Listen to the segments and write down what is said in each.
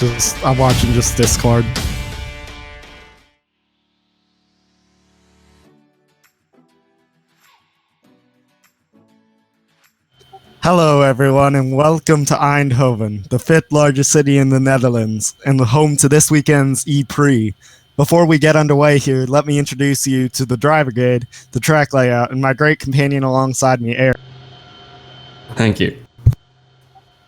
I'm watching just Discord. Hello everyone and welcome to Eindhoven, the 5th largest city in the Netherlands and the home to this weekend's E-Prix. Before we get underway here, let me introduce you to the driver guide, the track layout, and my great companion alongside me, Eric. Thank you.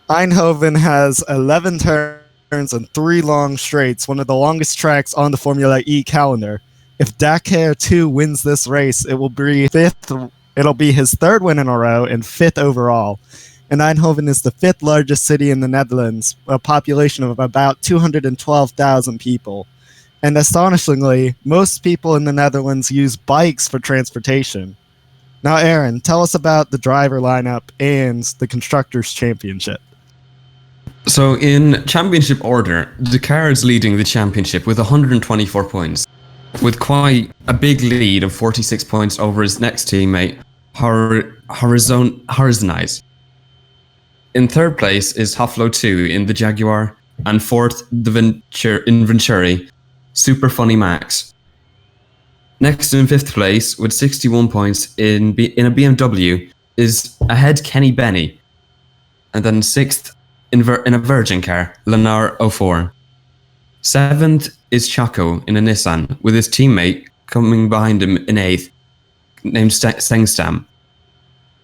Eindhoven has 11 turns and 3 long straights, one of the longest tracks on the Formula E calendar. If Dakar 2 wins this race, it will be It'll be his 3rd win in a row and 5th overall. And Eindhoven is the 5th largest city in the Netherlands, a population of about 212,000 people. And astonishingly, most people in the Netherlands use bikes for transportation. Now, Aaron, tell us about the driver lineup and the Constructors' Championship. So in championship order, Dakar is leading the championship with 124 points, with quite a big lead of 46 points over his next teammate, Horizonize. In 3rd place is Hoflo 2 in the Jaguar, and 4th in Venturi, Super Funny Max. Next in 5th place with 61 points in a BMW is ahead Kenny Benny, and then 6th in a Virgin car, Lenar 04. 7th is Chaco in a Nissan, with his teammate coming behind him in 8th, named Sengstam.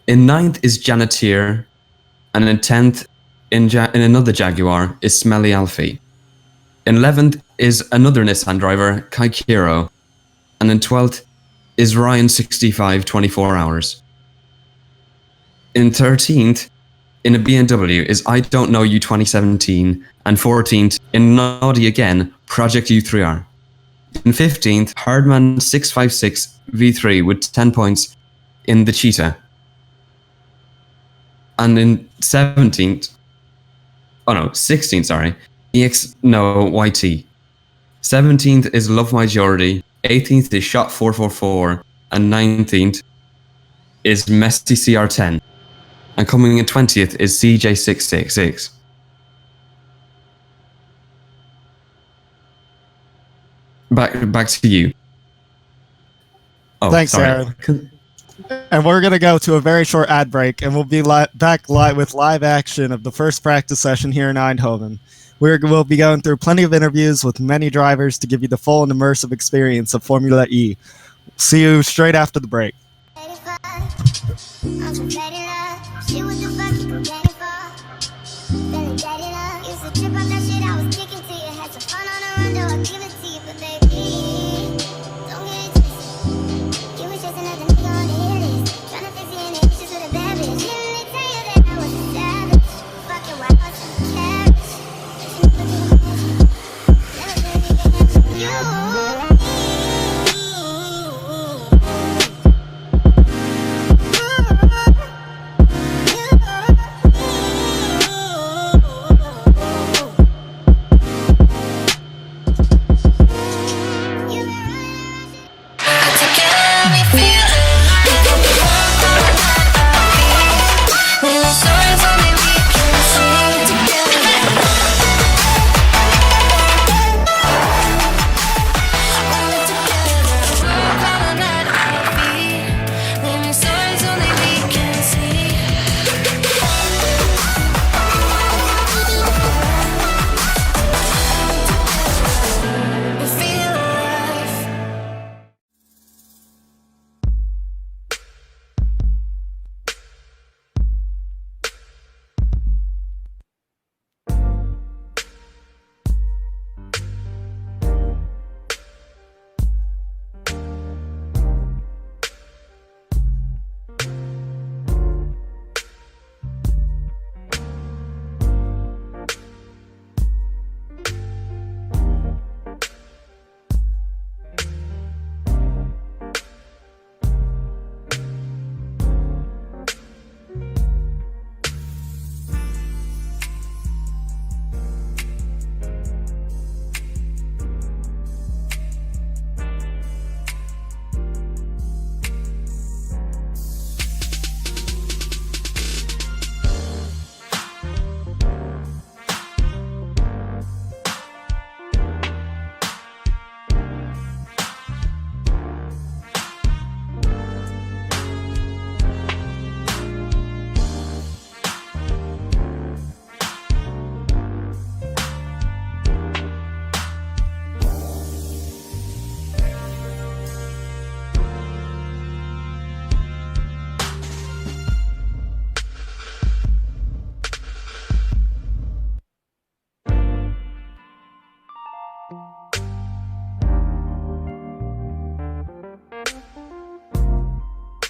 In 9th is Janatier, and in 10th, in another Jaguar, is Smelly Alfie. In 11th is another Nissan driver, Kai Kiro, and in 12th is Ryan65 24 Hours. In 13th, in a BMW, is I Don't Know You 2017, and 14th, in Naughty again, Project U3R. In 15th, Hardman 656 V3 with 10 points in the Cheetah. And in 16th, YT. 17th is Love My Jordy, 18th is Shot 444, and 19th is Messi CR10. And coming in 20th is CJ666. Back to you. Thanks, sorry. Aaron. And we're going to go to a very short ad break, and we'll be back with live action of the first practice session here in Eindhoven. We'll be going through plenty of interviews with many drivers to give you the full and immersive experience of Formula E. See you straight after the break.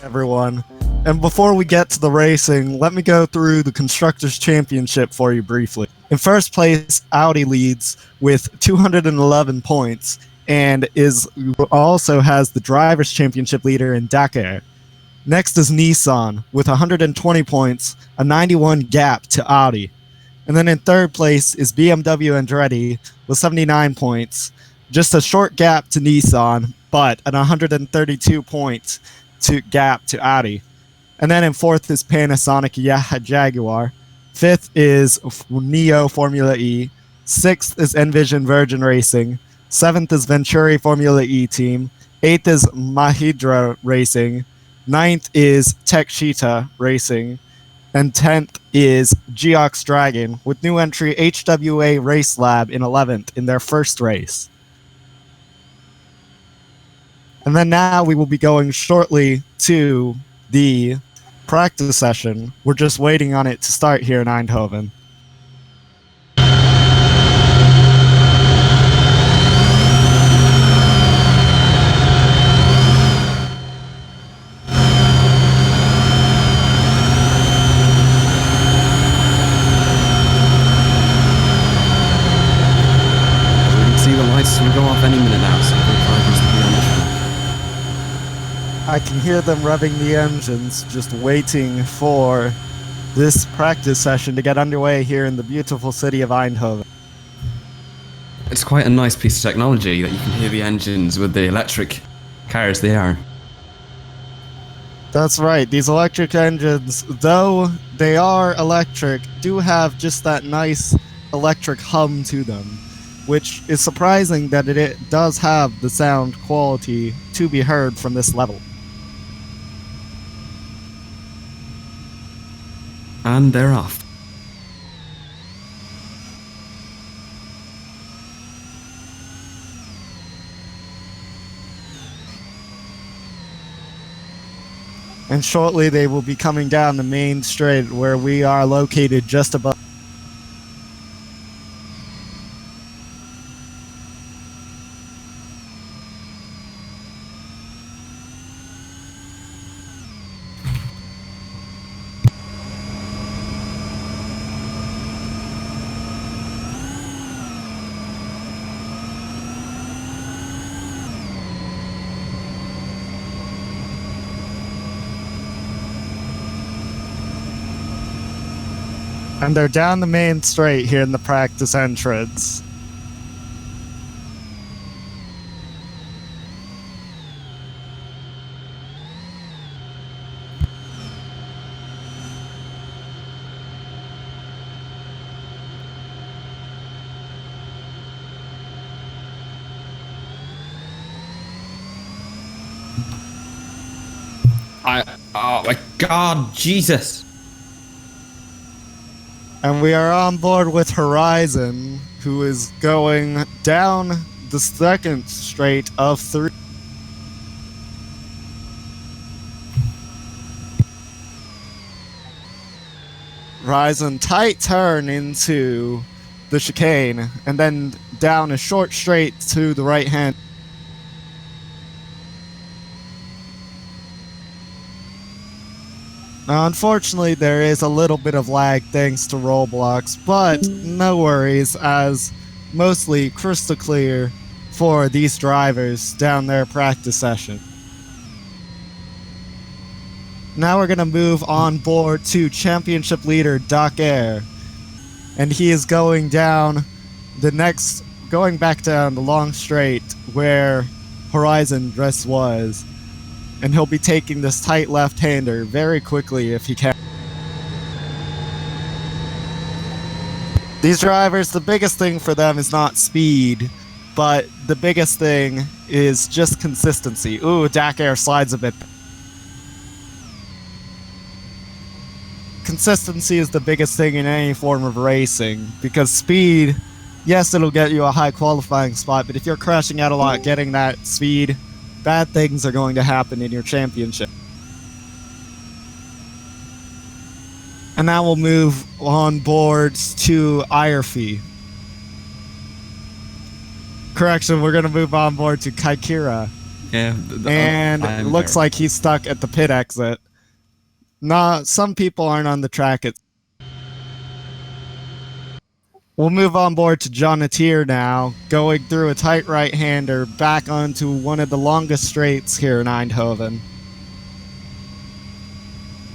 everyone. And before we get to the racing, let me go through the Constructors' Championship for you briefly. In first place, Audi leads with 211 points and also has the Drivers' Championship leader in Dakar. Next is Nissan with 120 points, a 91 gap to Audi. And then in third place is BMW Andretti with 79 points, just a short gap to Nissan, but an 132 points gap to Audi. And then in fourth is Panasonic Jaguar. Fifth is Neo Formula E. Sixth is Envision Virgin Racing. Seventh is Venturi Formula E team. Eighth is Mahindra Racing. Ninth is Tech Cheetah Racing. And 10th is Geox Dragon, with new entry HWA Race Lab in 11th in their first race. And then now we will be going shortly to the practice session. We're just waiting on it to start here in Eindhoven. See the lights will go off any minute now, so the drivers will be on the track. I can hear them revving the engines, just waiting for this practice session to get underway here in the beautiful city of Eindhoven. It's quite a nice piece of technology that you can hear the engines with the electric cars they are. That's right, these electric engines, though they are electric, do have just that nice electric hum to them, which is surprising that it does have the sound quality to be heard from this level. And they're off. And shortly they will be coming down the main straight where we are located just above. And they're down the main straight here in the practice entrance. Oh my god, Jesus! And we are on board with Horizon, who is going down the second straight of 3. Horizon tight turn into the chicane, and then down a short straight to the right hand. Now, unfortunately, there is a little bit of lag thanks to Roblox, but no worries, as mostly crystal clear for these drivers down their practice session. Now we're going to move on board to championship leader Dakar, and he is going down going back down the long straight where Horizon just was. And he'll be taking this tight left-hander very quickly if he can. These drivers, the biggest thing for them is not speed, but the biggest thing is just consistency. Ooh, Dakar slides a bit. Consistency is the biggest thing in any form of racing, because speed, yes, it'll get you a high qualifying spot, but if you're crashing out a lot getting that speed, bad things are going to happen in your championship. And now we'll move on board to Eireify. Correction, we're going to move on board to Kaikira. Yeah, And it looks like he's stuck at the pit exit. Nah, some people aren't on the track. We'll move on board to Jonatier now, going through a tight right-hander back onto one of the longest straights here in Eindhoven.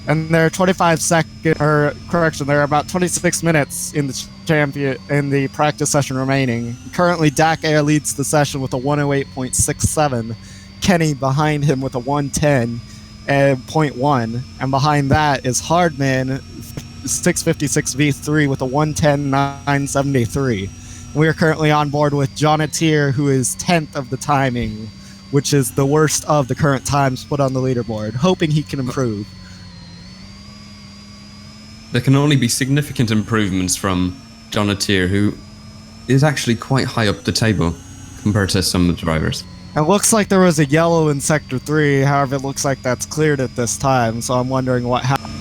And there are 25 seconds, or correction, there are about 26 minutes in the practice session remaining. Currently, Dakar leads the session with a 108.67. Kenny behind him with a 110.1, and behind that is Hardman 656 V3 with a 110.973. We are currently on board with Jonatier, who is 10th of the timing, which is the worst of the current times put on the leaderboard, hoping he can improve. There can only be significant improvements from Jonatier, who is actually quite high up the table compared to some of the drivers. It looks like there was a yellow in Sector 3, however it looks like that's cleared at this time, so I'm wondering what happened.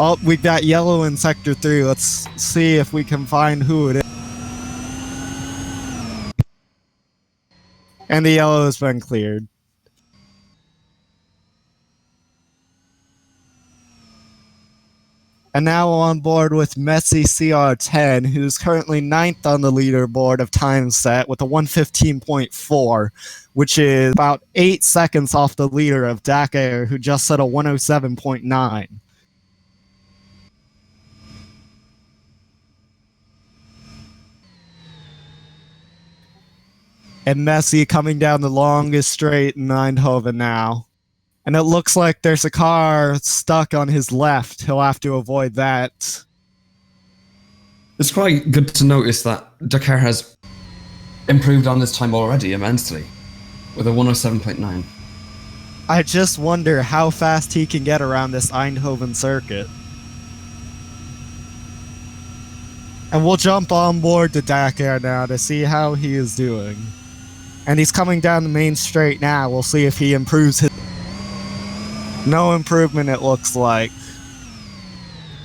Oh, we've got yellow in Sector 3, let's see if we can find who it is. And the yellow has been cleared. And now on board with Messi CR10, who's currently 9th on the leaderboard of time set with a 115.4, which is about 8 seconds off the leader of Dakar, who just set a 107.9. And Messi coming down the longest straight in Eindhoven now. And it looks like there's a car stuck on his left. He'll have to avoid that. It's quite good to notice that Dakar has improved on this time already immensely, with a 107.9. I just wonder how fast he can get around this Eindhoven circuit. And we'll jump on board to Dakar now to see how he is doing. And he's coming down the main straight now. We'll see if he improves his... No improvement, it looks like.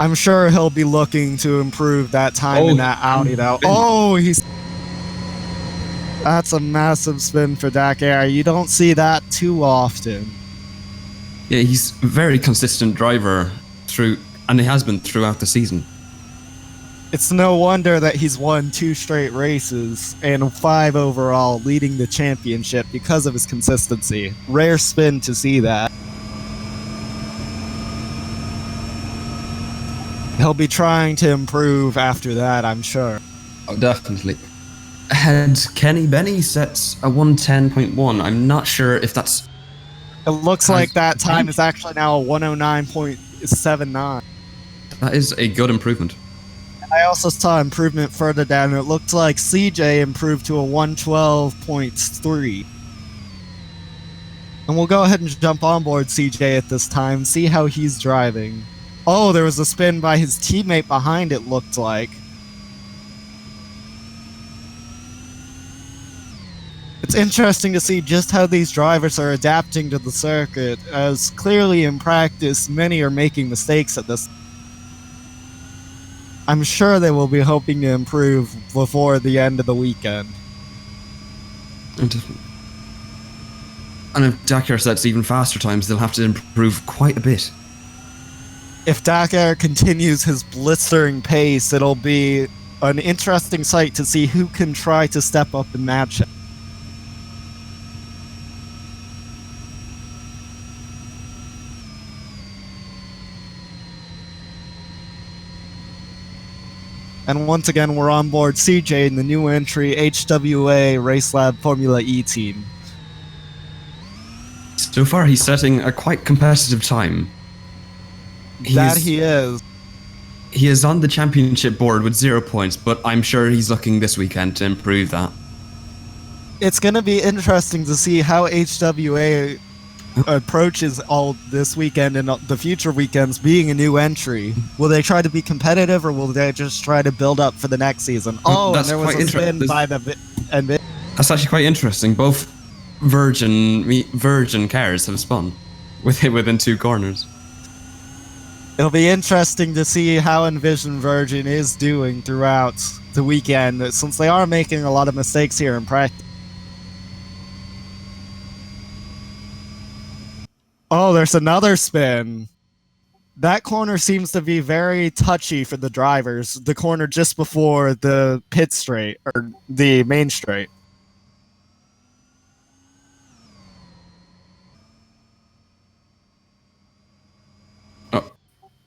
I'm sure he'll be looking to improve that time in that Audi, though. Oh, he's... That's a massive spin for Dakar. You don't see that too often. Yeah, he's a very consistent driver and he has been throughout the season. It's no wonder that he's won 2 straight races and 5 overall, leading the championship because of his consistency. Rare spin to see that. He'll be trying to improve after that, I'm sure. Oh, definitely. And Kenny Benny sets a 110.1. I'm not sure if that's... It looks like that time is actually now a 109.79. That is a good improvement. I also saw improvement further down. It looked like CJ improved to a 112.3. And we'll go ahead and jump on board CJ at this time, see how he's driving. Oh, there was a spin by his teammate behind, it looked like. It's interesting to see just how these drivers are adapting to the circuit, as clearly in practice, many are making mistakes at this. I'm sure they will be hoping to improve before the end of the weekend. And if Dakar sets even faster times, they'll have to improve quite a bit. If Dakar continues his blistering pace, it'll be an interesting sight to see who can try to step up and match him. And once again, we're on board CJ in the new entry HWA RaceLab Formula E team. So far, he's setting a quite competitive time. He is on the championship board with 0 points, but I'm sure he's looking this weekend to improve that. It's going to be interesting to see how HWA approaches all this weekend and the future weekends being a new entry. Will they try to be competitive, or will they just try to build up for the next season? Oh, and there was a spin by the... That's actually quite interesting. Both Virgin cars have spun within 2 corners. It'll be interesting to see how Envision Virgin is doing throughout the weekend, since they are making a lot of mistakes here in practice. Oh, there's another spin. That corner seems to be very touchy for the drivers. The corner just before the pit straight, or the main straight. Oh,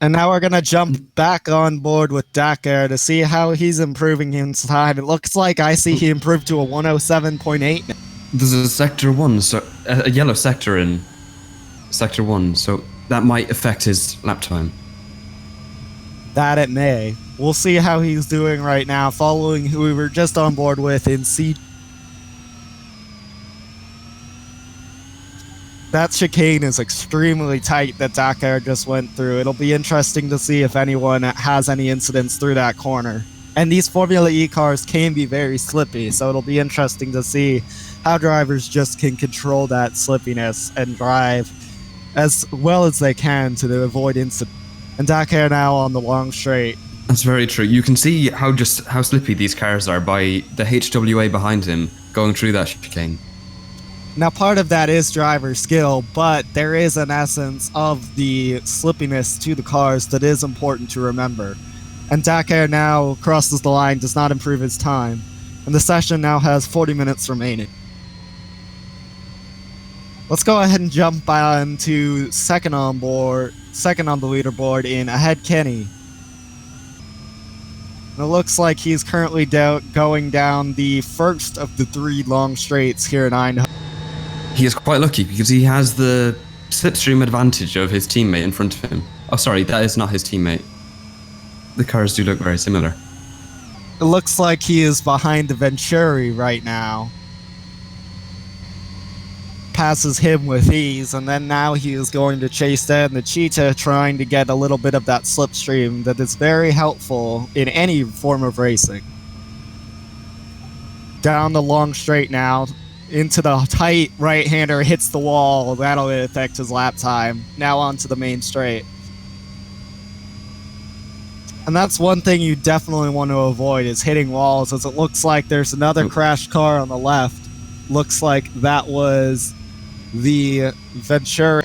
And now we're going to jump back on board with Dakar to see how he's improving his time. It looks like I see he improved to a 107.8. there's a sector 1, so a yellow sector in sector 1, so that might affect his lap time. That it may. We'll see how he's doing right now, following who we were just on board with in C. That chicane is extremely tight that Dakar just went through. It'll be interesting to see if anyone has any incidents through that corner. And these Formula E cars can be very slippy, so it'll be interesting to see how drivers just can control that slippiness and drive as well as they can to avoid incidents. And Dakar now on the long straight. That's very true. You can see how slippy these cars are by the HWA behind him going through that chicane. Now, part of that is driver skill, but there is an essence of the slippiness to the cars that is important to remember. And Dakar now crosses the line, does not improve his time. And the session now has 40 minutes remaining. Let's go ahead and jump on to second on the leaderboard in Ahead Kenny. And it looks like he's currently going down the first of the 3 long straights here in Eindhoven. He is quite lucky because he has the slipstream advantage of his teammate in front of him. Oh, sorry, that is not his teammate. The cars do look very similar. It looks like he is behind the Venturi right now. Passes him with ease, and then now he is going to chase down the Cheetah, trying to get a little bit of that slipstream that is very helpful in any form of racing. Down the long straight now, into the tight right-hander, hits the wall. That'll affect his lap time. Now onto the main straight. And that's one thing you definitely want to avoid, is hitting walls, as it looks like there's another crashed car on the left. Looks like that was the Venturi.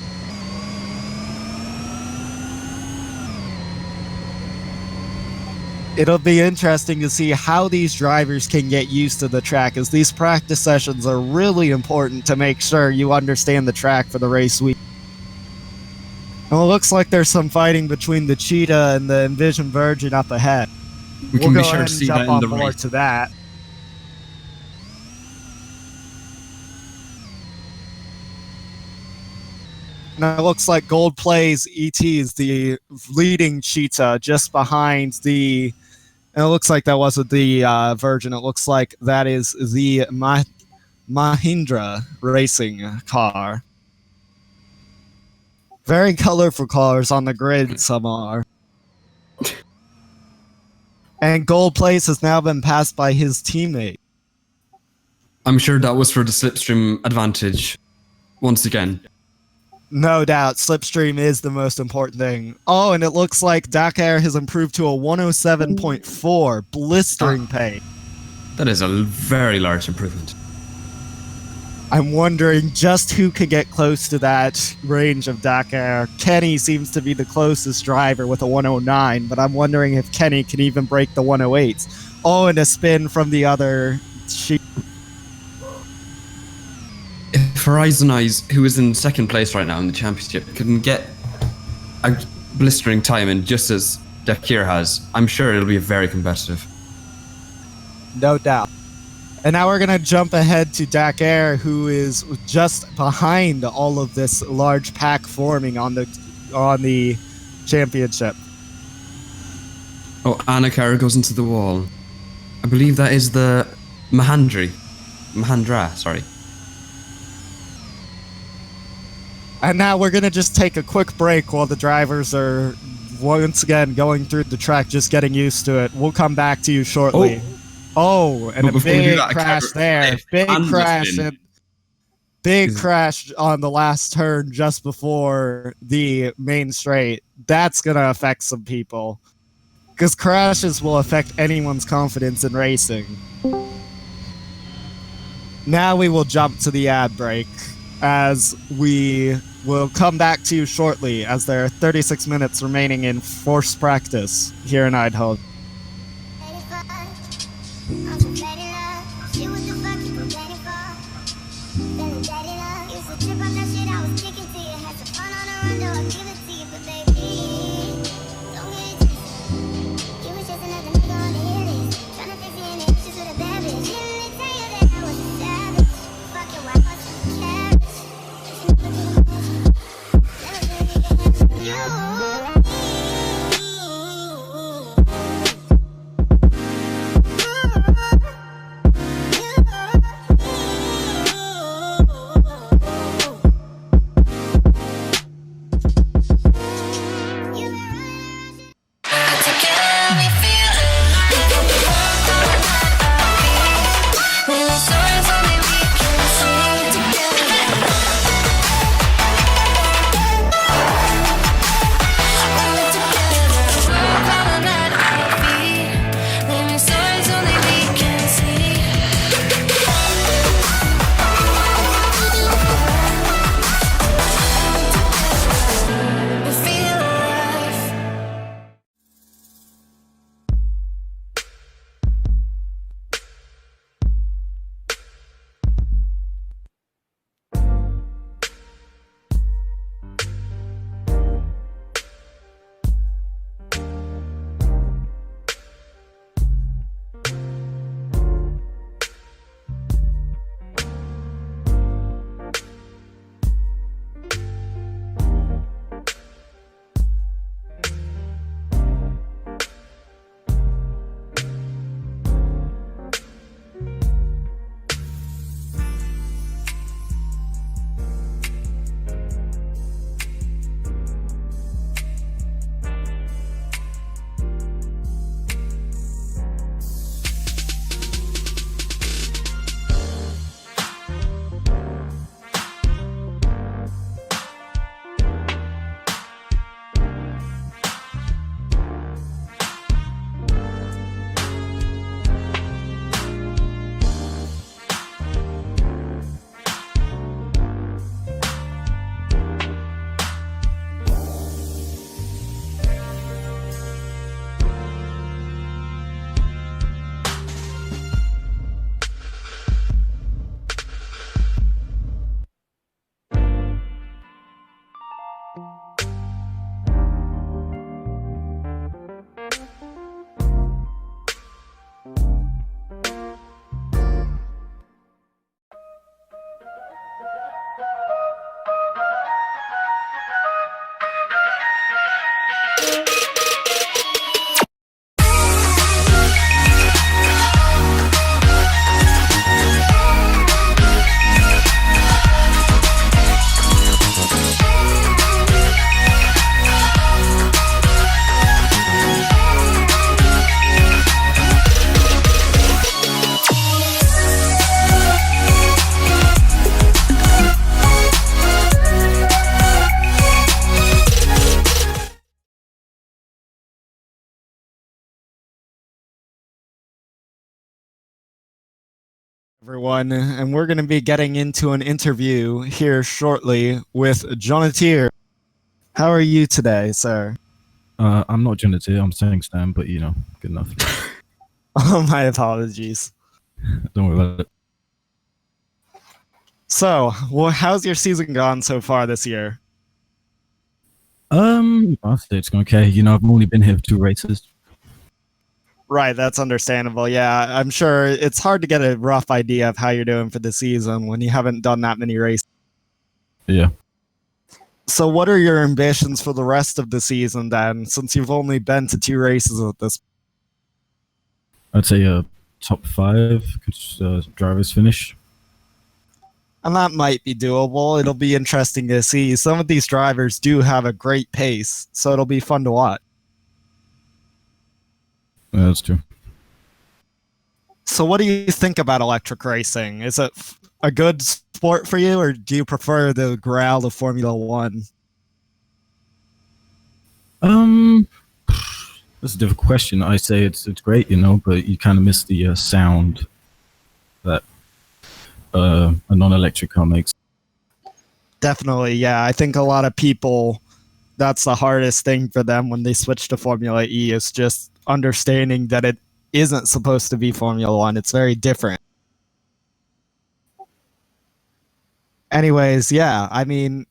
It'll be interesting to see how these drivers can get used to the track, as these practice sessions are really important to make sure you understand the track for the race week. And it looks like there's some fighting between the Cheetah and the Envision Virgin up ahead. We can be sure to see that in the race. To that. Now it looks like Gold Plays ET is the leading Cheetah, just behind the. And it looks like that wasn't the Virgin. It looks like that is the Mahindra racing car. Very colorful cars on the grid, some are. And Gold Place has now been passed by his teammate. I'm sure that was for the slipstream advantage. Once again. No doubt, slipstream is the most important thing. Oh, and it looks like Dakar has improved to a 107.4, blistering pace. That is a very large improvement. I'm wondering just who could get close to that range of Dakar. Kenny seems to be the closest driver with a 109, but I'm wondering if Kenny can even break the 108s. Oh, and a spin from the other sheet. If Horizon Eyes, who is in second place right now in the championship, can get a blistering time in just as Dakar has, I'm sure it'll be very competitive. No doubt. And now we're going to jump ahead to Dakar, who is just behind all of this large pack forming on the championship. Oh, Anakara goes into the wall. I believe that is the Mahandra, sorry. And now we're going to just take a quick break while the drivers are once again going through the track, just getting used to it. We'll come back to you shortly. Oh, and a big crash there. Big crash. Big crash on the last turn just before the main straight. That's going to affect some people, because crashes will affect anyone's confidence in racing. Now we will jump to the ad break as we We'll come back to you shortly, as there are 36 minutes remaining in forced practice here in Eindhoven. Everyone, and we're going to be getting into an interview here shortly with Jonatier. How are you today, sir? I'm not Jonatier, I'm saying Stan, but you know, good enough. Oh, my apologies. Don't worry about it. So, how's your season gone so far this year? I'll say it's going okay. You know, I've only been here for 2 races. Right, that's understandable. Yeah, I'm sure it's hard to get a rough idea of how you're doing for the season when you haven't done that many races. Yeah. So what are your ambitions for the rest of the season then, since you've only been to 2 races at this? I'd say top 5 drivers finish. And that might be doable. It'll be interesting to see. Some of these drivers do have a great pace, so it'll be fun to watch. Yeah, that's true. So what do you think about electric racing? Is it a good sport for you, or do you prefer the growl of Formula One? That's a difficult question. I say it's great, you know, but you kind of miss the sound that a non-electric car makes. Definitely, yeah. I think a lot of people, that's the hardest thing for them when they switch to Formula E is just understanding that it isn't supposed to be Formula One. It's very different. Anyways, yeah, I mean,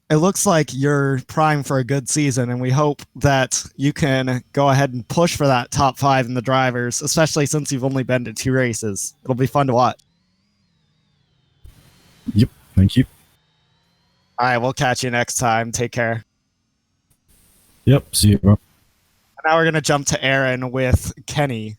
it looks like you're primed for a good season, and we hope that you can go ahead and push for that top 5 in the drivers, especially since you've only been to 2 races. It'll be fun to watch. Yep. Thank you. All right, we'll catch you next time. Take care. Yep. See you, bro. Now we're going to jump to Aaron with Kenny.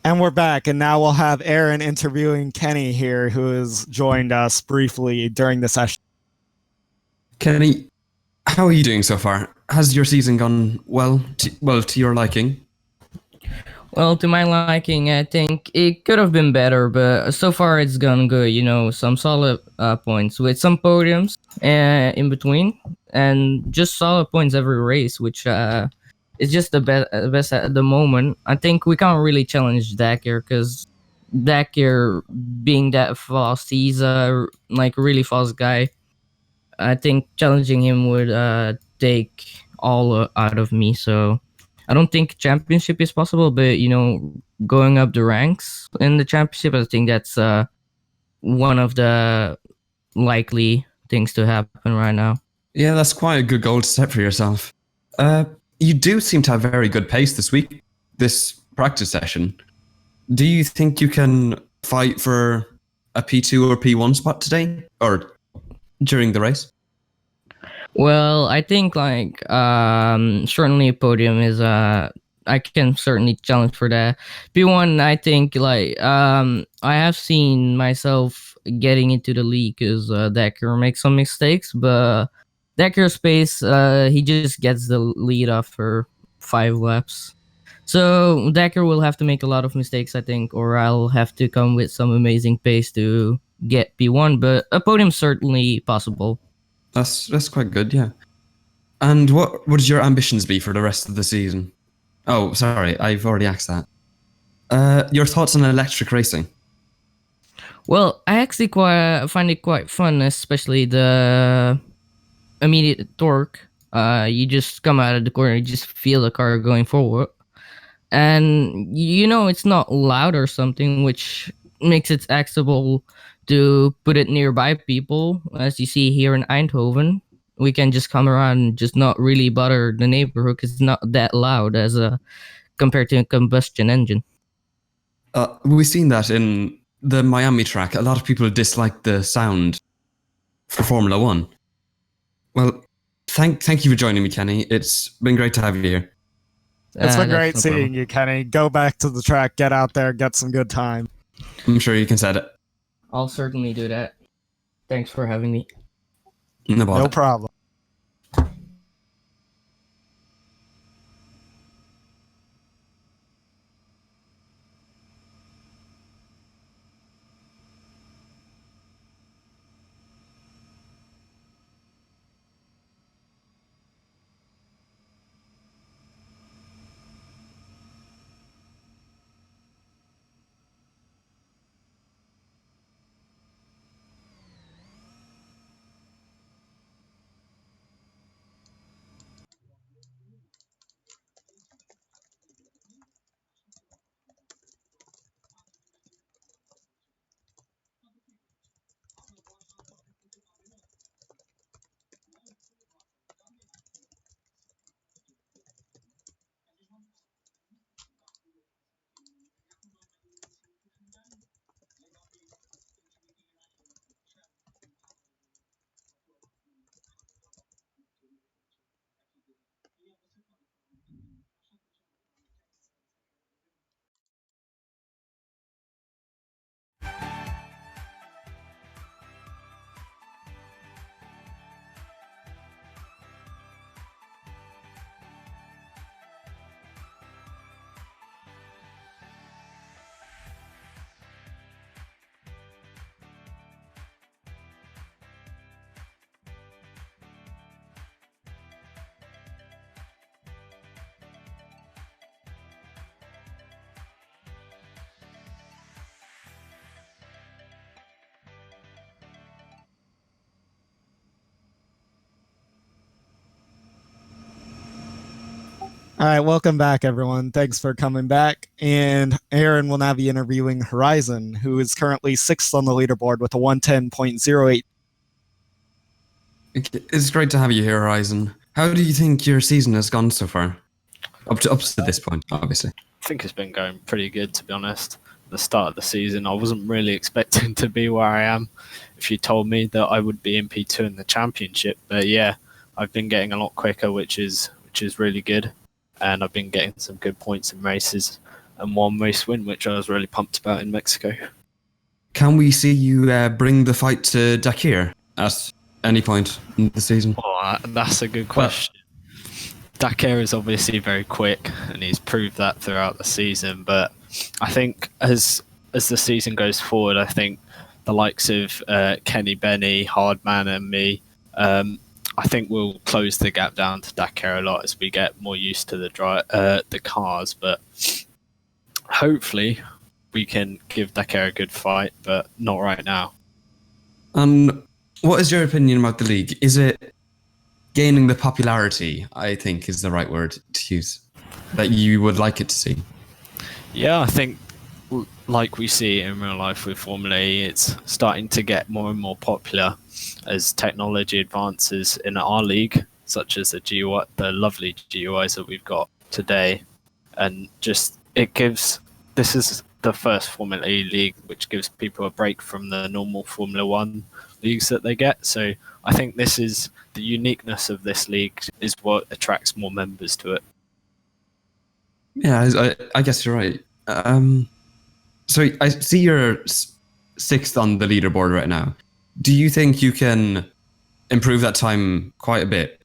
And we're back, and now we'll have Aaron interviewing Kenny here, who has joined us briefly during the session. Kenny, how are you doing so far? Has your season gone to your liking? Well, to my liking, I think it could have been better, but so far it's gone good. You know, some solid points with some podiums in between, and just solid points every race, which is just the best at the moment. I think we can't really challenge Dakar because Dakar, being that fast, he's a really fast guy. I think challenging him would take all out of me. So I don't think championship is possible, but going up the ranks in the championship, I think that's one of the likely things to happen right now. Yeah, that's quite a good goal to set for yourself. You do seem to have very good pace this practice session. Do you think you can fight for a P2 or P1 spot today or during the race? Well, I think certainly a podium is I can certainly challenge for that. P1, I think I have seen myself getting into the league because Decker makes some mistakes, but Decker's pace, he just gets the lead after 5 laps. So Decker will have to make a lot of mistakes, I think, or I'll have to come with some amazing pace to get P1, but a podium's certainly possible. That's quite good, yeah. And what would your ambitions be for the rest of the season? Oh, sorry, I've already asked that. Your thoughts on electric racing? Well, I actually find it quite fun, especially the immediate torque. You just come out of the corner, you just feel the car going forward, and it's not loud or something, which makes it accessible to put it nearby people. As you see here in Eindhoven, we can just come around and just not really bother the neighborhood because it's not that loud as compared to a combustion engine. We've seen that in the Miami track. A lot of people dislike the sound for Formula One. Well, thank you for joining me, Kenny. It's been great to have you here. It's been That's great no seeing problem. you, Kenny. Go back to the track, get out there, get some good time. I'm sure you can set it. I'll certainly do that. Thanks for having me. No No bother. problem. All right, welcome back, everyone. Thanks for coming back. And Aaron will now be interviewing Horizon, who is currently 6th on the leaderboard with a 110.08. It's great to have you here, Horizon. How do you think your season has gone so far? Up to this point, obviously. I think it's been going pretty good, to be honest. The start of the season, I wasn't really expecting to be where I am. If you told me that I would be in P2 in the championship, but yeah, I've been getting a lot quicker, which is really good. And I've been getting some good points in races and one race win, which I was really pumped about in Mexico. Can we see you bring the fight to Dakar at any point in the season? Oh, that's a good question. Dakar is obviously very quick, and he's proved that throughout the season. But I think as the season goes forward, I think the likes of Kenny, Benny, Hardman, and me, I think we'll close the gap down to Dakar a lot as we get more used to the cars. But hopefully, we can give Dakar a good fight, but not right now. And what is your opinion about the league? Is it gaining the popularity, I think is the right word to use, that you would like it to see? Yeah, I think like we see in real life with Formula E, it's starting to get more and more popular as technology advances in our league, such as the GUI, the lovely GUIs that we've got today. And just this is the first Formula E league which gives people a break from the normal Formula One leagues that they get. So I think this is the uniqueness of this league is what attracts more members to it. Yeah, I guess you're right. So I see you're 6th on the leaderboard right now. Do you think you can improve that time quite a bit?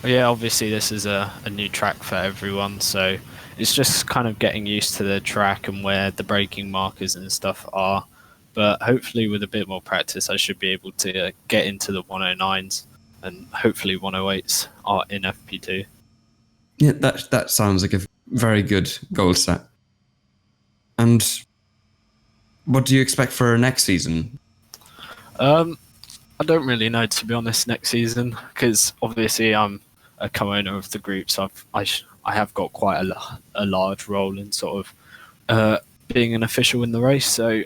Well, yeah, obviously this is a new track for everyone, so it's just kind of getting used to the track and where the braking markers and stuff are. But hopefully with a bit more practice, I should be able to get into the 109s, and hopefully 108s are in FP2. Yeah, that sounds like a very good goal set. And what do you expect for next season? I don't really know, to be honest, next season, because obviously I'm a co-owner of the group, so I have got quite a large role in sort of being an official in the race. So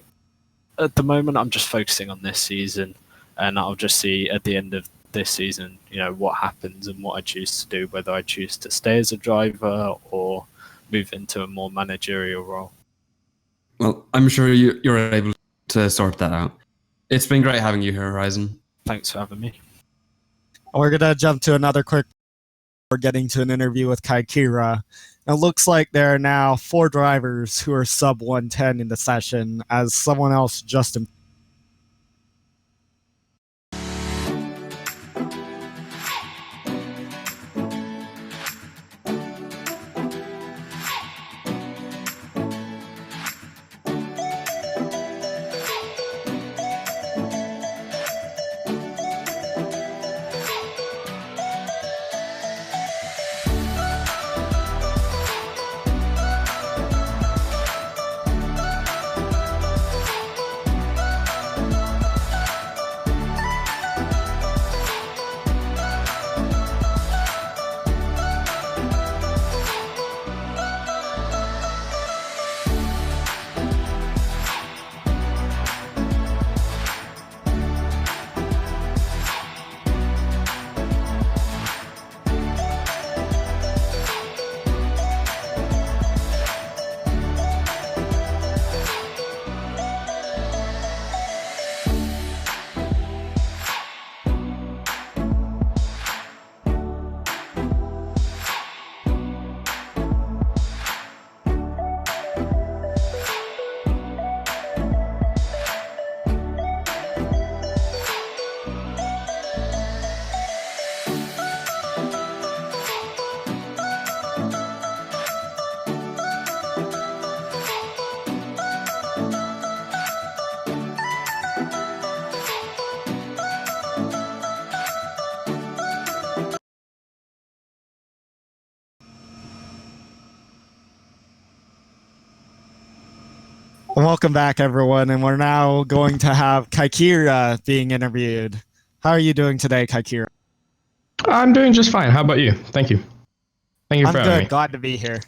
at the moment, I'm just focusing on this season, and I'll just see at the end of this season, what happens and what I choose to do, whether I choose to stay as a driver or move into a more managerial role. Well, I'm sure you're able to sort that out. It's been great having you here, Horizon. Thanks for having me. We're gonna jump to another quick. We're getting to an interview with Kaikira. It looks like there are now 4 drivers who are sub 110 in the session, as someone else just. Welcome back, everyone, and we're now going to have Kaikira being interviewed. How are you doing today, Kaikira? I'm doing just fine. How about you? Thank you. Thank you I'm for having good. me. Glad to be here.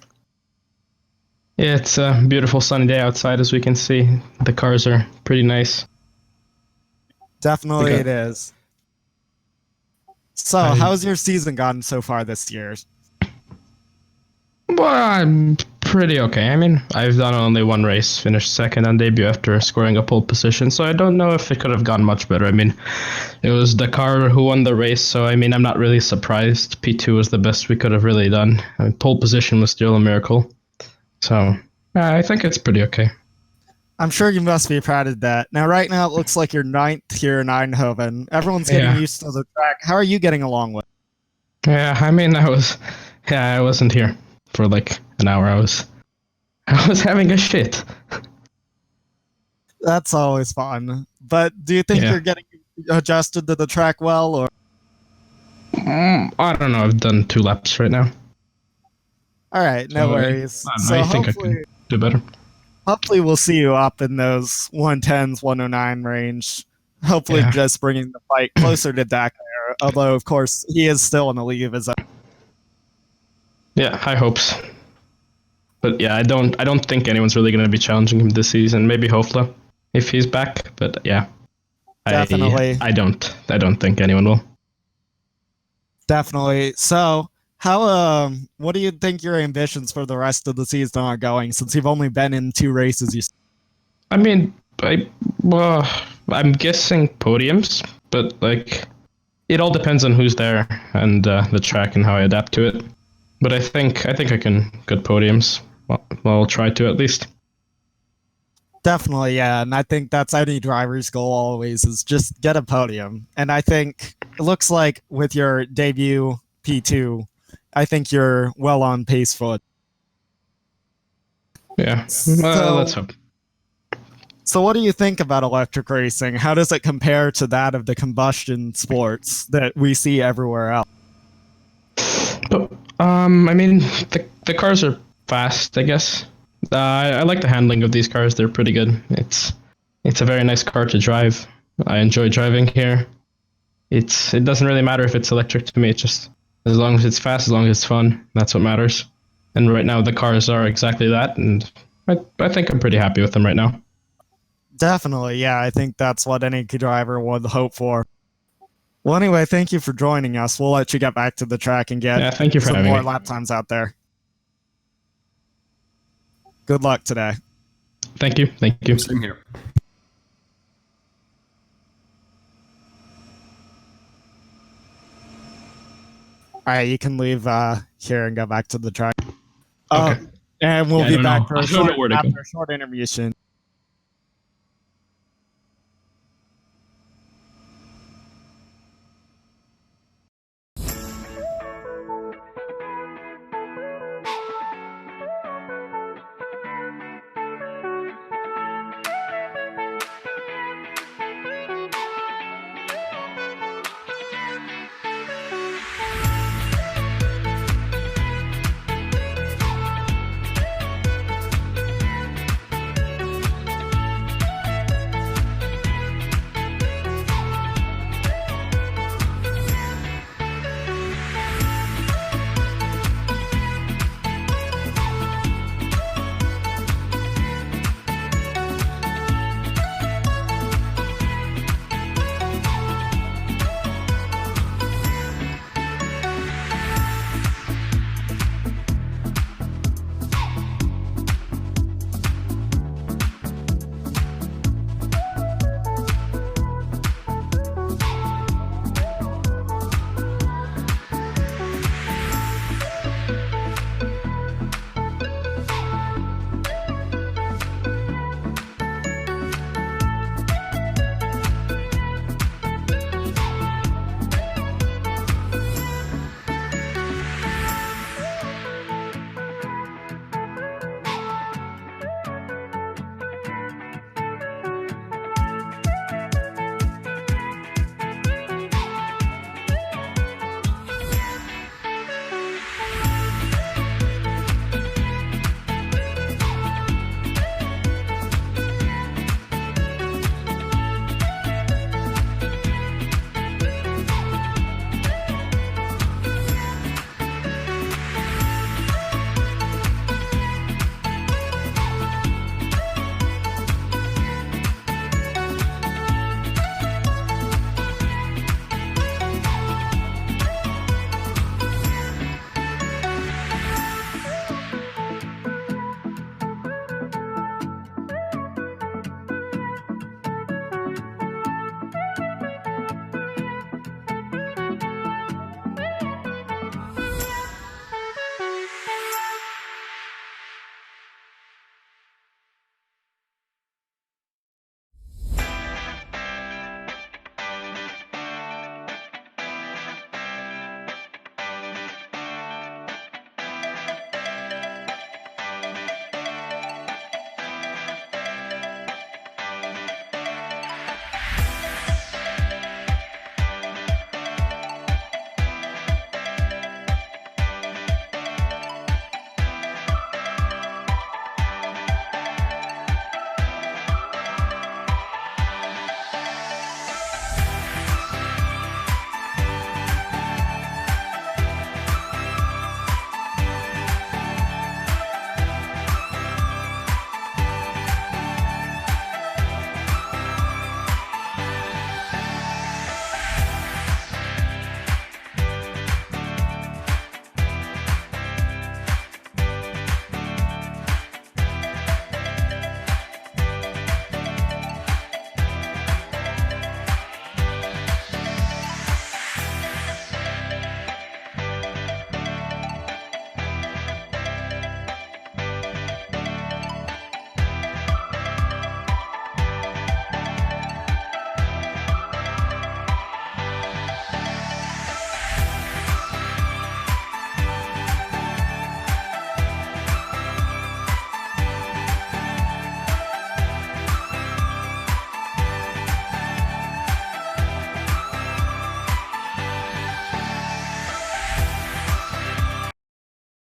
Yeah, it's a beautiful sunny day outside, as we can see. The cars are pretty nice. Definitely Okay. it is. So, how's your season gone so far this year? Well, I'm pretty okay. I mean, I've done only one race, finished second on debut after scoring a pole position, so I don't know if it could have gone much better. I mean, it was the car who won the race, so I mean, I'm not really surprised. P2 was the best we could have really done. I mean, pole position was still a miracle. So, I think it's pretty okay. I'm sure you must be proud of that. Now, right now, it looks like you're 9th here in Eindhoven. Everyone's getting used to the track. How are you getting along with it? Yeah, I mean, I wasn't here for like an hour. I was having a shit. That's always fun. But do you think you're getting adjusted to the track well, or? I don't know. I've done 2 laps right now. All right, no worries. I think I can do better. Hopefully, we'll see you up in those 110s, 109 range. Hopefully, just bringing the fight closer to Dakar. Although, of course, he is still in the league of his own. Yeah, high hopes. But yeah, I don't think anyone's really going to be challenging him this season. Maybe Hofla, if he's back. But yeah, definitely. I don't think anyone will. Definitely. So, how what do you think your ambitions for the rest of the season are going? Since you've only been in 2 races, I mean, I'm guessing podiums, but like, it all depends on who's there and the track and how I adapt to it. But I think I can get podiums. Well, I'll try to at least. Definitely, yeah. And I think that's any driver's goal always, is just get a podium. And I think it looks like with your debut P2, I think you're well on pace for it. Yeah, let's hope. So what do you think about electric racing? How does it compare to that of the combustion sports that we see everywhere else? I mean, the cars are fast, I guess. I like the handling of these cars. They're pretty good. It's a very nice car to drive. I enjoy driving here. It doesn't really matter if it's electric to me. It's just as long as it's fast, as long as it's fun, that's what matters. And right now the cars are exactly that, and I think I'm pretty happy with them right now. Definitely, yeah. I think that's what any driver would hope for. Well, anyway, thank you for joining us. We'll let you get back to the track and get Yeah, thank you for some having more me. lap times out there. Good luck today. Thank you. Thank you. Same here. All right, you can leave here and go back to the track. Okay. And we'll Yeah, I be don't back know. for I a don't know short, where to go. after a short intermission.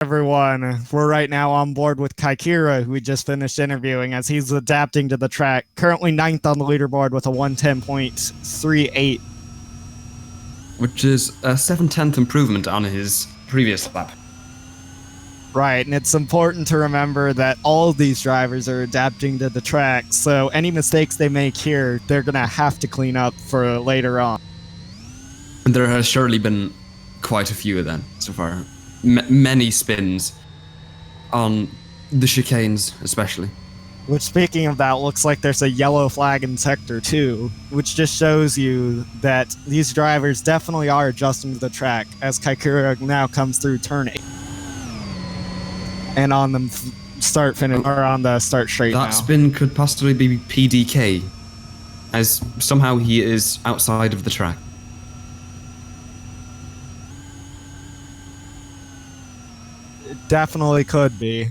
Everyone, we're right now on board with Kaikira, who we just finished interviewing, as he's adapting to the track. Currently 9th on the leaderboard with a 110.38. Which is a 7/10 improvement on his previous lap. Right, and it's important to remember that all of these drivers are adapting to the track, so any mistakes they make here, they're going to have to clean up for later on. And there has surely been quite a few of them so far. Many spins on the chicanes, especially. Which, speaking of that, looks like there's a yellow flag in Sector 2, which just shows you that these drivers definitely are adjusting to the track, as Kaikura now comes through turn 8. And on the start finish, or on the start straight That now. spin could possibly be PDK, as somehow he is outside of the track. It definitely could be.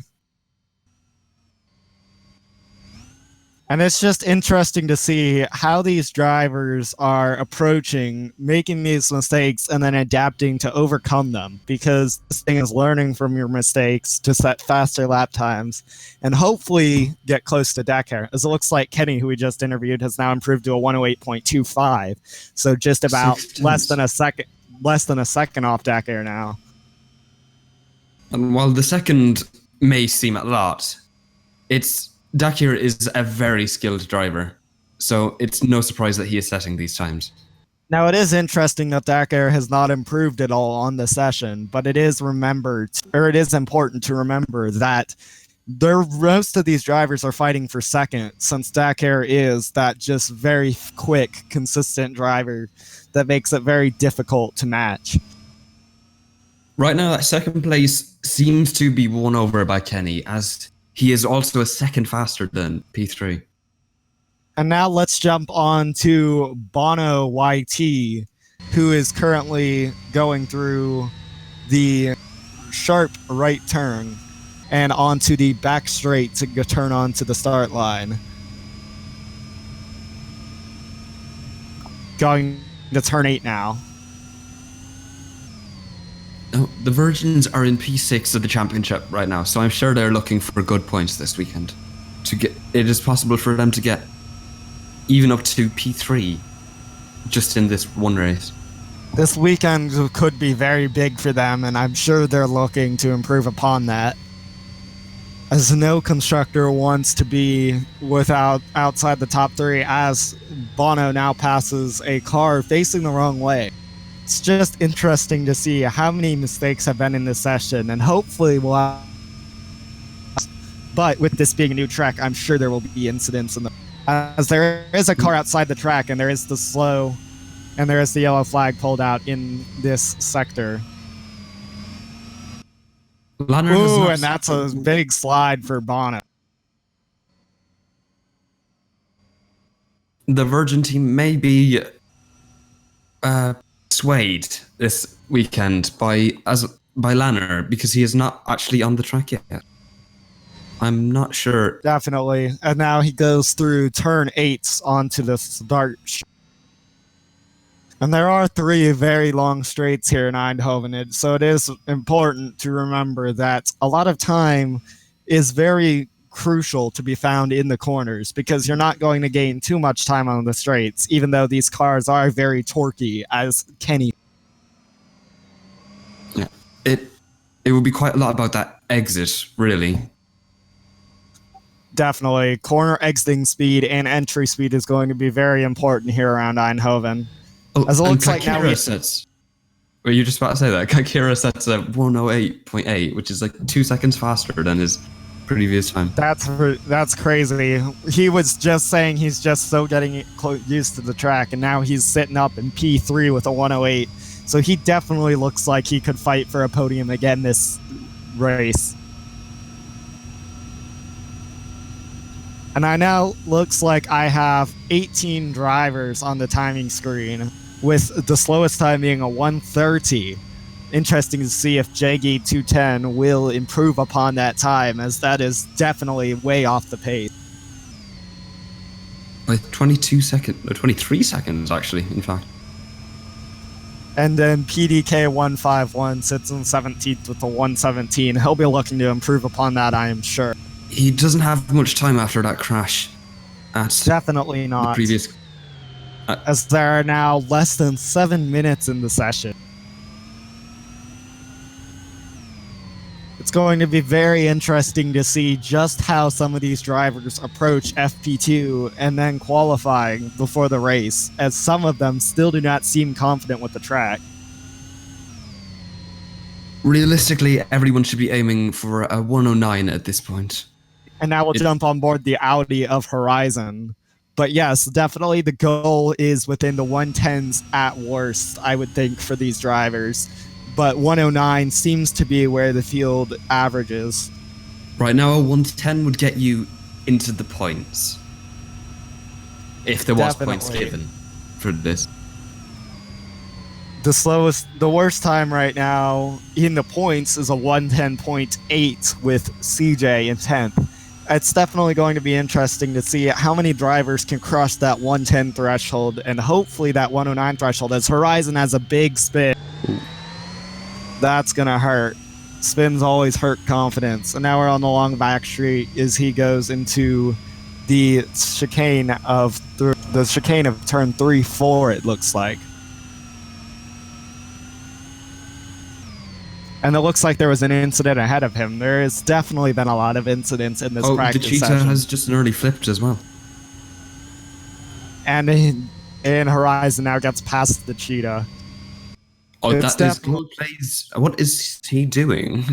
And it's just interesting to see how these drivers are approaching making these mistakes and then adapting to overcome them, because this thing is learning from your mistakes to set faster lap times and hopefully get close to Dakar. As it looks like Kenny, who we just interviewed, has now improved to a 108.25, so just about less than a second off Dakar now. And while the second may seem a lot, Dakir is a very skilled driver, so it's no surprise that he is setting these times. Now, it is interesting that Dakar has not improved at all on the session, but it is important to remember that most of these drivers are fighting for second, since Dakar is that just very quick, consistent driver that makes it very difficult to match. Right now, that second place seems to be won over by Kenny, as he is also a second faster than P3. And now let's jump on to Bono YT, who is currently going through the sharp right turn and onto the back straight to turn onto the start line. Going to turn 8 now. Oh, the Virgins are in P6 of the championship right now, so I'm sure they're looking for good points this weekend. It is possible for them to get even up to P3 just in this one race. This weekend could be very big for them, and I'm sure they're looking to improve upon that, as no constructor wants to be outside the top 3, as Bono now passes a car facing the wrong way. It's just interesting to see how many mistakes have been in this session, and hopefully we'll have... But with this being a new track, I'm sure there will be incidents in the... As there is a car outside the track, and there is the yellow flag pulled out in this sector. Ooh, and that's a big slide for Bono. The Virgin team may be swayed this weekend by Lanner, because he is not actually on the track yet. I'm not sure. Definitely. And now he goes through turn 8 onto the start. And there are 3 very long straights here in Eindhoven, so it is important to remember that a lot of time is very crucial to be found in the corners, because you're not going to gain too much time on the straights, even though these cars are very torquey, as Kenny. Yeah, it would be quite a lot about that exit, really. Definitely. Corner exiting speed and entry speed is going to be very important here around Eindhoven. Oh, As it looks like now were you just about to say that? Kakira sets a 108.8, which is like 2 seconds faster than his previous time. That's crazy. He was just saying he's just so getting used to the track, and now he's sitting up in P3 with a 108. So he definitely looks like he could fight for a podium again this race. And I now looks like I have 18 drivers on the timing screen, with the slowest time being a 1:30. Interesting to see if Jaggy 210 will improve upon that time, as that is definitely way off the pace. By 23 seconds actually, in fact. And then PDK 151 sits in 17th with a 117. He'll be looking to improve upon that, I am sure. He doesn't have much time after that crash at Definitely not. the previous. As there are now less than 7 minutes in the session. It's going to be very interesting to see just how some of these drivers approach FP2 and then qualifying before the race, as some of them still do not seem confident with the track. Realistically, everyone should be aiming for a 109 at this point. And now we'll jump on board the Audi of Horizon. But yes, definitely the goal is within the 110s at worst, I would think, for these drivers. But 109 seems to be where the field averages. Right now, a 110 would get you into the points. If there was points given for this. The worst time right now in the points is a 110.8 with CJ in 10th. It's definitely going to be interesting to see how many drivers can crush that 110 threshold, and hopefully that 109 threshold, as Horizon has a big spin. That's gonna hurt. Spins always hurt confidence. And now we're on the long back street as he goes into the chicane of turn 3-4, it looks like. And it looks like there was an incident ahead of him. There has definitely been a lot of incidents in this practice the cheetah session. has just nearly flipped as well. And in Horizon now gets past the cheetah. Oh, that is gold plays. What is he doing?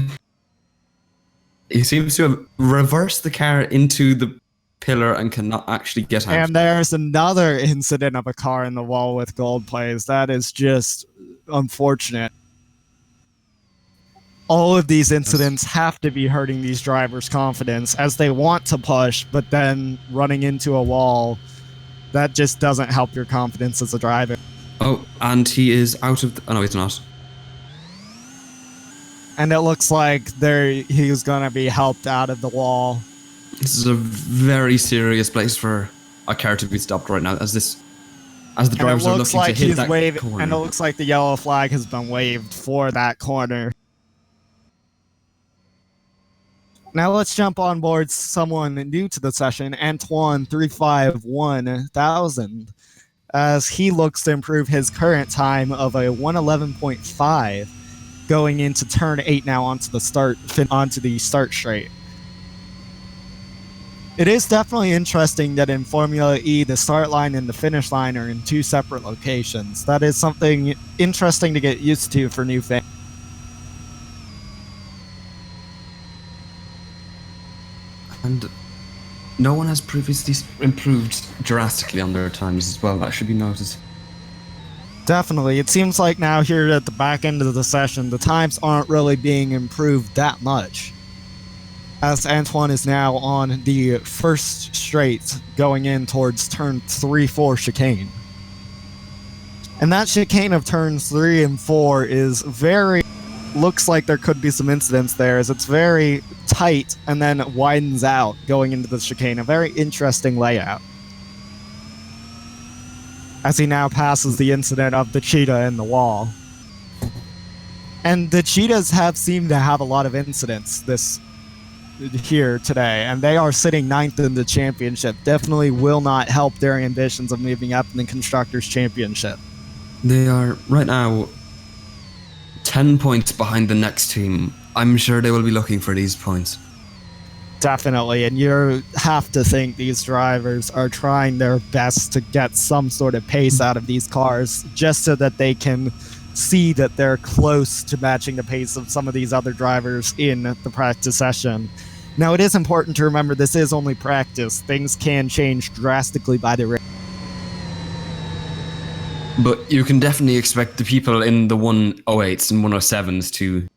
He seems to have reversed the car into the pillar and cannot actually get out. And there's another incident of a car in the wall with gold plays. That is just unfortunate. All of these incidents have to be hurting these drivers' confidence as they want to push, but then running into a wall, that just doesn't help your confidence as a driver. Oh, and he is out of... oh, no, he's not. And it looks like he's going to be helped out of the wall. This is a very serious place for a car to be stopped right now, as the drivers are looking to hit that corner. And it looks like the yellow flag has been waved for that corner. Now let's jump on board someone new to the session, Antoine 351,000, as he looks to improve his current time of a 111.5 going into turn 8 now onto the start straight. It is definitely interesting that in Formula E, the start line and the finish line are in two separate locations. That is something interesting to get used to for new fans. And no one has previously improved drastically on their times as well. That should be noted. Definitely. It seems like now here at the back end of the session, the times aren't really being improved that much. As Antoine is now on the first straight going in towards turn 3-4 chicane. And that chicane of turns 3 and 4 is looks like there could be some incidents there, as it's very tight and then it widens out going into the chicane. A very interesting layout. As he now passes the incident of the cheetah in the wall. And the cheetahs have seemed to have a lot of incidents here today, and they are sitting 9th in the championship. Definitely will not help their ambitions of moving up in the Constructors' Championship. They are right now 10 points behind the next team. I'm sure they will be looking for these points. Definitely, and you have to think these drivers are trying their best to get some sort of pace out of these cars, just so that they can see that they're close to matching the pace of some of these other drivers in the practice session. Now, it is important to remember this is only practice. Things can change drastically by the race. But you can definitely expect the people in the 108s and 107s to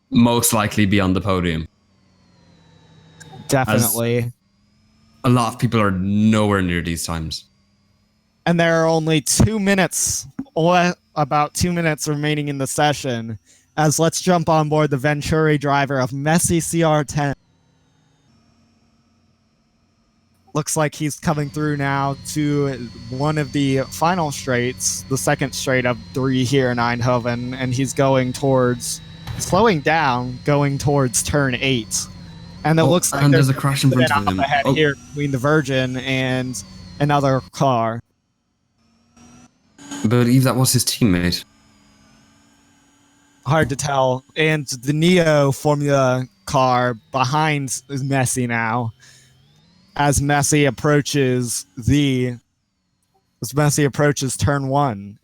most likely be on the podium. Definitely. As a lot of people are nowhere near these times. And there are only 2 minutes, or about 2 minutes remaining in the session, as let's jump on board the Venturi driver of Messi CR10. Looks like he's coming through now to one of the final straights, the second straight of 3 here in Eindhoven, and he's slowing down, going towards turn 8. And it looks like there's a crash in front of him. Here between the Virgin and another car. I believe that was his teammate. Hard to tell. And the Neo Formula car behind Messi now, as Messi approaches turn 1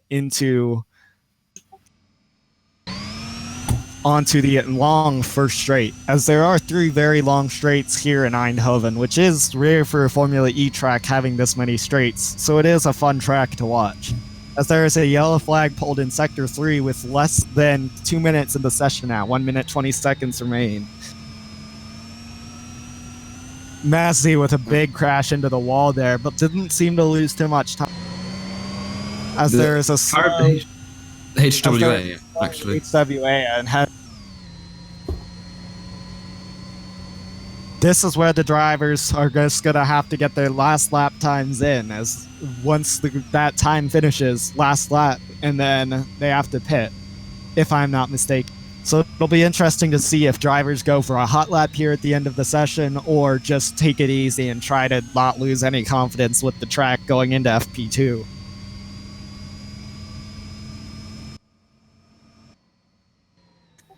onto the long first straight, as there are 3 very long straights here in Eindhoven, which is rare for a Formula E track having this many straights, so it is a fun track to watch. As there is a yellow flag pulled in Sector 3 with less than 2 minutes in the session now, 1 minute 20 seconds remain. Messi with a big crash into the wall there, but didn't seem to lose too much time. As there is a slow HWA, actually. HWA and this is where the drivers are just gonna have to get their last lap times in, as once that time finishes, last lap, and then they have to pit, if I'm not mistaken. So it'll be interesting to see if drivers go for a hot lap here at the end of the session, or just take it easy and try to not lose any confidence with the track going into FP2.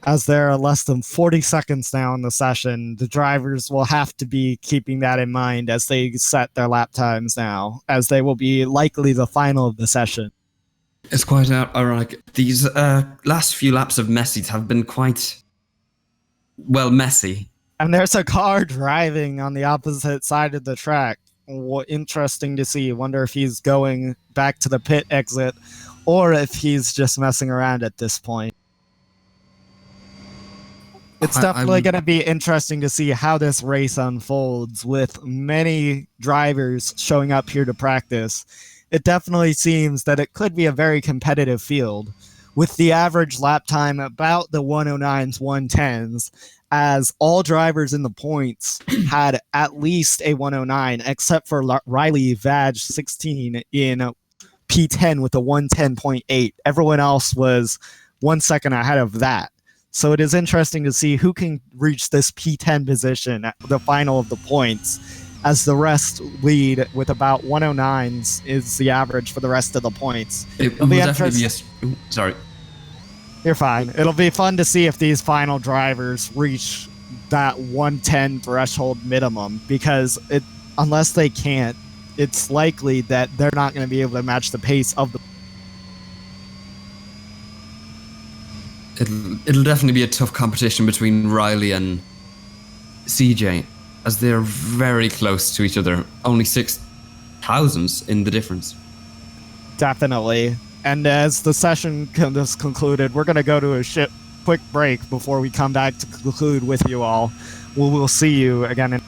As there are less than 40 seconds now in the session, the drivers will have to be keeping that in mind as they set their lap times now, as they will be likely the final of the session. It's quite ironic. These last few laps of Messi have been quite, well, messy. And there's a car driving on the opposite side of the track. Interesting to see. Wonder if he's going back to the pit exit, or if he's just messing around at this point. It's definitely going to be interesting to see how this race unfolds, with many drivers showing up here to practice. It definitely seems that it could be a very competitive field, with the average lap time about the 109s, 110s, as all drivers in the points had at least a 109, except for Riley Vag 16 in P10 with a 110.8. Everyone else was 1 second ahead of that. So it is interesting to see who can reach this P10 position at the final of the points, as the rest lead with about 109s is the average for the rest of the points. It'll be definitely be sorry. You're fine. It'll be fun to see if these final drivers reach that 110 threshold minimum, because unless they can't, it's likely that they're not going to be able to match the pace of the. It'll definitely be a tough competition between Riley and CJ, as they're very close to each other. Only 6,000s in the difference. Definitely. And as the session is concluded, we're going to go to a quick break before we come back to conclude with you all. We'll see you again in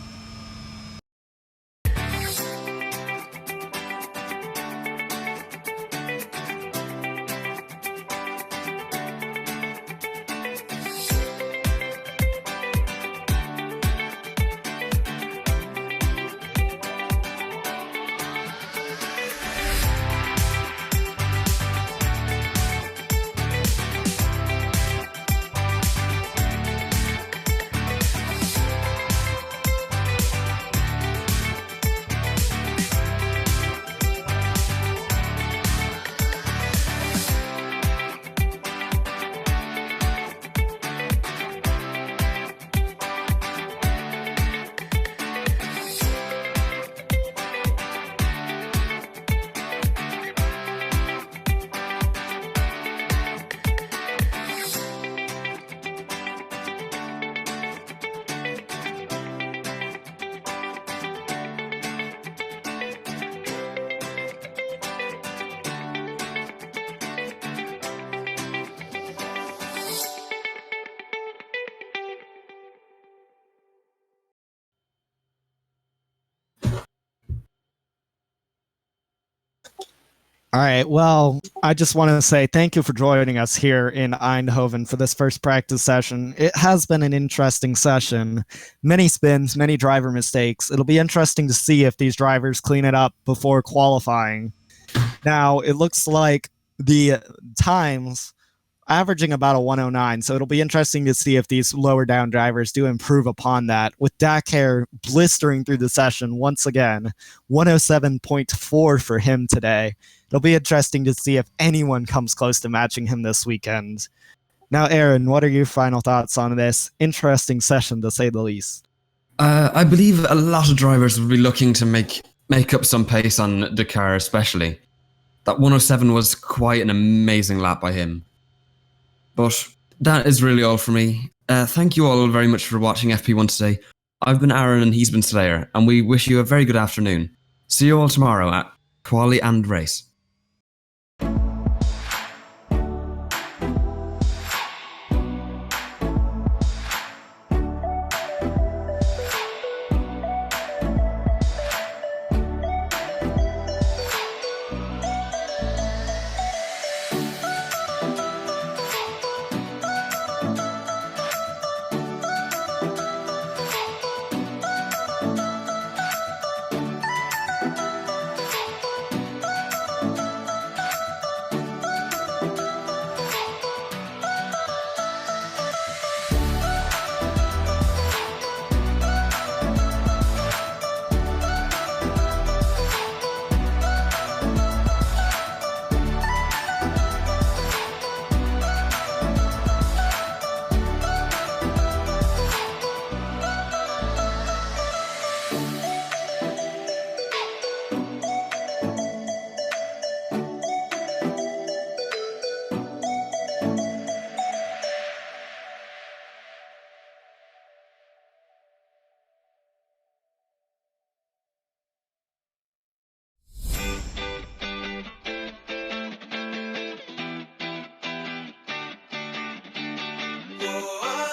All right. Well, I just want to say thank you for joining us here in Eindhoven for this first practice session. It has been an interesting session. Many spins, many driver mistakes. It'll be interesting to see if these drivers clean it up before qualifying. Now, it looks like the times averaging about a 109, so it'll be interesting to see if these lower down drivers do improve upon that, with Dakar blistering through the session once again. 107.4 for him today. It'll be interesting to see if anyone comes close to matching him this weekend. Now, Aaron, what are your final thoughts on this interesting session, to say the least? I believe a lot of drivers will be looking to make up some pace on Dakar, especially. That 107 was quite an amazing lap by him. But that is really all for me. Thank you all very much for watching FP1 today. I've been Aaron and he's been Slayer, and we wish you a very good afternoon. See you all tomorrow at Quali and Race. Whoa.